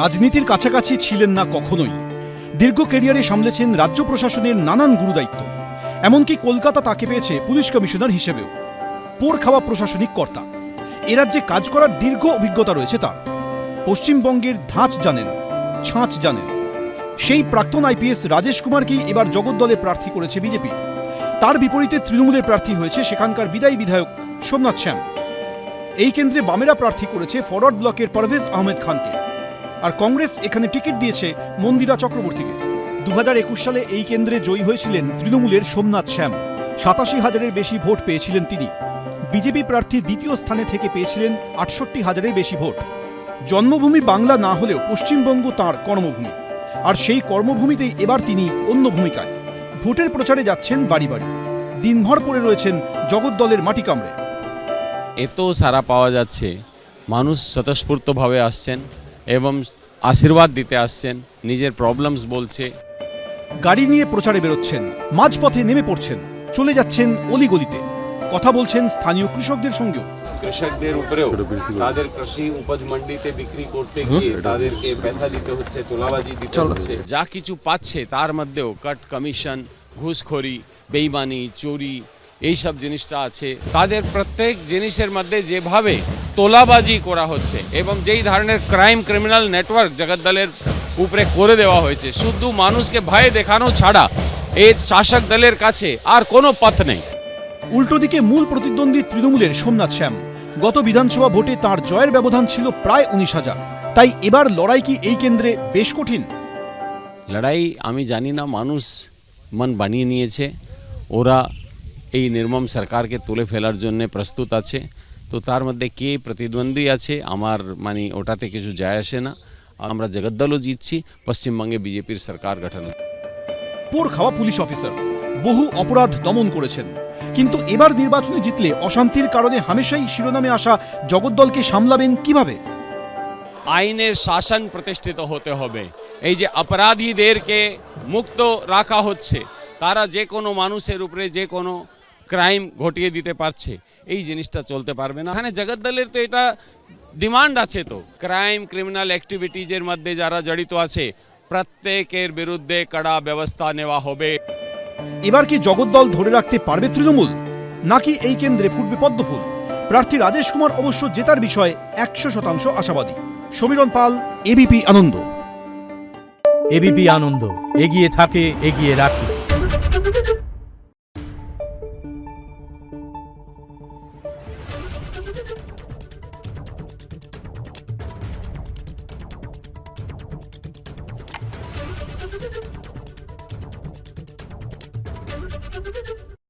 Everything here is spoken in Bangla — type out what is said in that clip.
রাজনীতির কাছাকাছি ছিলেন না কখনোই। দীর্ঘ ক্যারিয়ারে সামলেছেন রাজ্য প্রশাসনের নানান গুরুদায়িত্ব। এমনকি কলকাতা তাকে পেয়েছে পুলিশ কমিশনার হিসেবেও। পোড় খাওয়া প্রশাসনিক কর্তা, এ রাজ্যে কাজ করার দীর্ঘ অভিজ্ঞতা রয়েছে তার। পশ্চিমবঙ্গের ধাঁচ জানেন, ছাঁচ জানেন। সেই প্রাক্তন আইপিএস রাজেশ কুমারকেই এবার জগদ্দলে প্রার্থী করেছে বিজেপি। তার বিপরীতে তৃণমূলের প্রার্থী হয়েছে সেখানকার বিদায়ী বিধায়ক সোমনাথ শ্যাম। এই কেন্দ্রে বামেরা প্রার্থী করেছে ফরওয়ার্ড ব্লকের পারভেজ আহমেদ খানকে। আর কংগ্রেস এখানে টিকিট দিয়েছে মন্দিরা চক্রবর্তীকে। 2021 সালে এই কেন্দ্রে জয়ী হয়েছিলেন তৃণমূলের সোমনাথ শ্যাম। 87,000-এর বেশি ভোট পেয়েছিলেন তিনি। বিজেপি প্রার্থী দ্বিতীয় স্থানে থেকে পেয়েছিলেন 68,000-এর বেশি ভোট। জন্মভূমি বাংলা না হলেও পশ্চিমবঙ্গ তাঁর কর্মভূমি, আর সেই কর্মভূমিতেই এবার তিনি অন্য ভূমিকায়। ভোটের প্রচারে যাচ্ছেন বাড়ি বাড়ি, দিনভর পড়ে রয়েছেন জগদ্দলের মাটি কামড়ে। এত সারা পাওয়া যাচ্ছে, মানুষ স্বতঃস্ফূর্তভাবে আসছেন এবং আশীর্বাদ দিতে আসছেন, নিজের প্রবলেমস বলছে। গাড়ি নিয়ে প্রচারে বেরোচ্ছেন, মাঝপথে নেমে পড়ছেন, চলে যাচ্ছেন অলিগলিতে, কথা বলছেন স্থানীয় কৃষকদের সঙ্গেও। কৃষকদের উপরেও তাদের কৃষি উপজ মন্ডিতে বিক্রি করতে গিয়ে তাদেরকে পয়সা দিতে হচ্ছে, তোলাবাজি দিতে হচ্ছে। যা কিছু পাচ্ছে তার মধ্যেও কাট কমিশন, ঘুষখোরি, বেইমানি, চুরি, এইসব জিনিসটা আছে। তাদের প্রত্যেক জিনিসের মধ্যে যেভাবে তোলাবাজি করা হচ্ছে এবং যেই ধরনের ক্রাইম ক্রিমিনাল নেটওয়ার্ক জগদ্দলের উপরে করে দেওয়া হয়েছে, শুধু মানুষকে ভয় দেখানো ছাড়া এই শাসক দলের কাছে আর কোনো পথ নেই। উল্টো দিকে মূল প্রতিদ্বন্দ্বী তৃণমূলের সোমনাথ শ্যাম। গত বিধানসভা ভোটে তার জয়ের ব্যবধান ছিল প্রায় 19,000। তাই এবার লড়াই কি এই কেন্দ্রে বেশ কঠিন? লড়াই আমি জানি না, মানুষ মন বানিয়ে নিয়েছে। ওরা এই নির্মম সরকারকে তুলে ফেলার জন্য প্রস্তুত আছে। তো তার মধ্যে কে প্রতিদ্বন্দ্বী আছে আমার ওটাতে কিছু যায় আসে না। আমরা জগদ্দলও জিতছি, পশ্চিমবঙ্গে বিজেপির সরকার গঠন। পোড় খাওয়া পুলিশ অফিসার, বহু অপরাধ দমন করেছেন, কিন্তু এবার নির্বাচনে জিতলে অশান্তির কারণে হামেশাই শিরোনামে আসা জগদ্দলকে সামলাবেন কিভাবে? আইনের শাসন প্রতিষ্ঠিত হতে হবে। এই যে অপরাধীদেরকে মুক্ত রাখা হচ্ছে, তারা যে কোনো মানুষের উপরে যে কোনো ক্রাইম ঘটিয়ে দিতে পারছে, এই জিনিসটা চলতে পারবে না। এখানে জগদ্দলের তো এটা ডিমান্ড আছে, তো ক্রাইম ক্রিমিনাল অ্যাক্টিভিটিজের মধ্যে যারা জড়িত আছে প্রত্যেকের বিরুদ্ধে কড়া ব্যবস্থা নেওয়া হবে। এবার কি জগদ্দল ধরে রাখতে পারবে তৃণমূল, নাকি এই কেন্দ্রে ফুটবে পদ্মফুল? প্রার্থী রাজেশ কুমার অবশ্য জেতার বিষয়ে 100% আশাবাদী। সমীরণ পাল, এবিপি আনন্দ। এবিপি আনন্দ, এগিয়ে থাকে, এগিয়ে রাখে।